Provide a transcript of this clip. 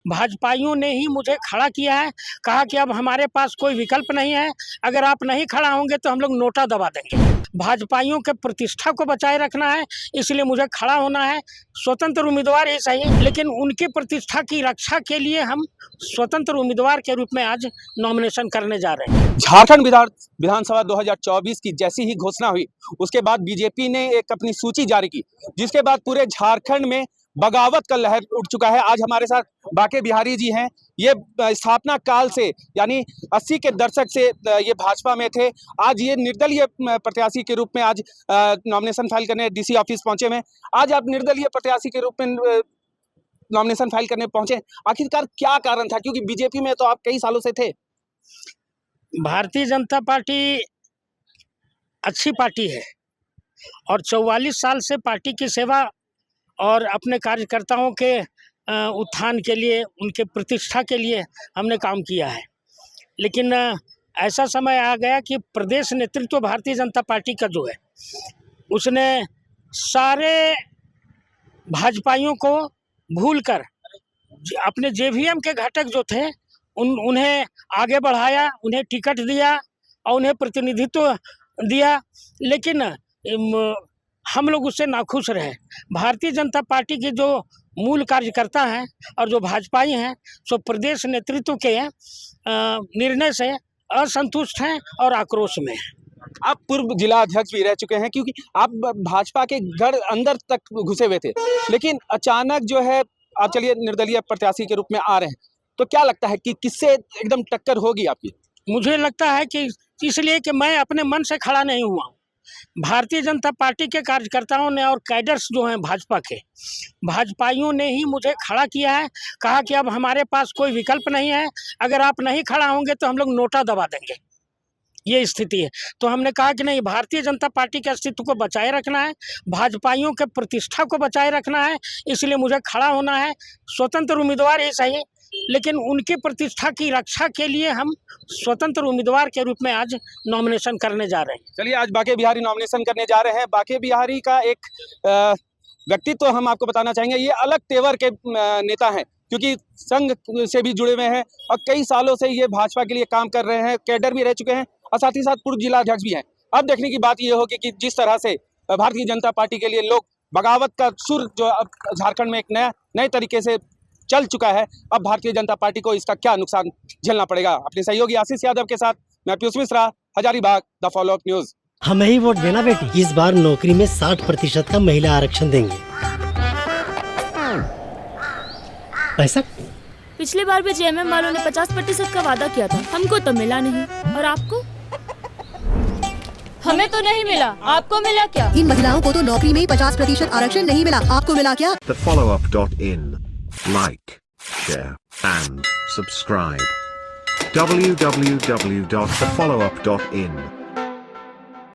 भाजपाइयों ने ही मुझे खड़ा किया है, कहा कि अब हमारे पास कोई विकल्प नहीं है, अगर आप नहीं खड़ा होंगे तो हम लोग नोटा दबा देंगे। भाजपाइयों के प्रतिष्ठा को बचाए रखना है, इसलिए मुझे खड़ा होना है। स्वतंत्र उम्मीदवार ही सही, लेकिन उनकी प्रतिष्ठा की रक्षा के लिए हम स्वतंत्र उम्मीदवार के रूप में आज नॉमिनेशन करने जा रहे हैं। झारखंड विधानसभा 2024 की जैसी ही घोषणा हुई, उसके बाद बीजेपी ने एक अपनी सूची जारी की, जिसके बाद पूरे झारखंड में बगावत का लहर उठ चुका है। आज हमारे साथ बाके बिहारी जी हैं। ये स्थापना काल से यानी 80 के दशक से ये भाजपा में थे। आज ये निर्दलीय प्रत्याशी के रूप में आज नॉमिनेशन फाइल करने डीसी ऑफिस पहुंचे में। आज आप निर्दलीय प्रत्याशी के रूप में नॉमिनेशन फाइल करने पहुंचे, आखिरकार क्या कारण था? क्योंकि बीजेपी में तो आप कई सालों से थे। भारतीय जनता पार्टी अच्छी पार्टी है और 44 साल से पार्टी की सेवा और अपने कार्यकर्ताओं के उत्थान के लिए, उनके प्रतिष्ठा के लिए हमने काम किया है। लेकिन ऐसा समय आ गया कि प्रदेश नेतृत्व भारतीय जनता पार्टी का जो है, उसने सारे भाजपाइयों को भूलकर अपने जेवीएम के घटक जो थे उन्हें आगे बढ़ाया, उन्हें टिकट दिया और उन्हें प्रतिनिधित्व दिया। लेकिन हम लोग उससे नाखुश रहे। भारतीय जनता पार्टी के जो मूल कार्यकर्ता हैं और जो भाजपाई हैं, सो प्रदेश नेतृत्व के निर्णय से असंतुष्ट हैं और आक्रोश में हैं। आप पूर्व जिला अध्यक्ष भी रह चुके हैं, क्योंकि आप भाजपा के घर अंदर तक घुसे हुए थे, लेकिन अचानक जो है आप चलिए निर्दलीय प्रत्याशी के रूप में आ रहे हैं, तो क्या लगता है कि किससे एकदम टक्कर होगी आपकी? मुझे लगता है कि इसलिए कि मैं अपने मन से खड़ा नहीं हुआ हूँ। भारतीय जनता पार्टी के कार्यकर्ताओं ने और कैडर्स जो हैं भाजपा के, भाजपाइयों ने ही मुझे खड़ा किया है, कहा कि अब हमारे पास कोई विकल्प नहीं है, अगर आप नहीं खड़ा होंगे तो हम लोग नोटा दबा देंगे। ये स्थिति है। तो हमने कहा कि नहीं, भारतीय जनता पार्टी के अस्तित्व को बचाए रखना है, भाजपाइयों के प्रतिष्ठा को बचाए रखना है, इसलिए मुझे खड़ा होना है। स्वतंत्र उम्मीदवार ही सही, लेकिन उनकी प्रतिष्ठा की रक्षा के लिए हम स्वतंत्र उम्मीदवार के रूप में आज नॉमिनेशन करने जा रहे हैं। चलिए, आज बाके बिहारी नॉमिनेशन करने जा रहे हैं। बाके बिहारी का एक व्यक्तित्व हम आपको बताना चाहेंगे। ये अलग तेवर के नेता हैं, क्योंकि संघ से भी जुड़े हुए हैं और कई सालों से ये भाजपा के लिए काम कर रहे हैं, कैडर भी रह चुके हैं और साथ ही साथ पूर्व जिला अध्यक्ष भी हैं। अब देखने की बात ये होगी कि जिस तरह से भारतीय जनता पार्टी के लिए लोग बगावत का सुर जो अब झारखंड में एक नए तरीके से चल चुका है, अब भारतीय जनता पार्टी को इसका क्या नुकसान झेलना पड़ेगा। अपने सहयोगी आशीष यादव के साथ मैं Piyush Mishra, Hazaribagh, the follow up news. हमें ही वोट देना बेटी। इस बार नौकरी में 60% का महिला आरक्षण देंगे। पैसा पिछली बार भी जेएमएम वालों ने 50% का वादा किया था, हमको तो मिला नहीं। और आपको? हमें तो नहीं मिला, आपको मिला क्या? इन महिलाओं को तो नौकरी में 50% आरक्षण नहीं मिला, आपको मिला क्या? TheFollowUp.in. Like, share and subscribe. www.thefollowup.in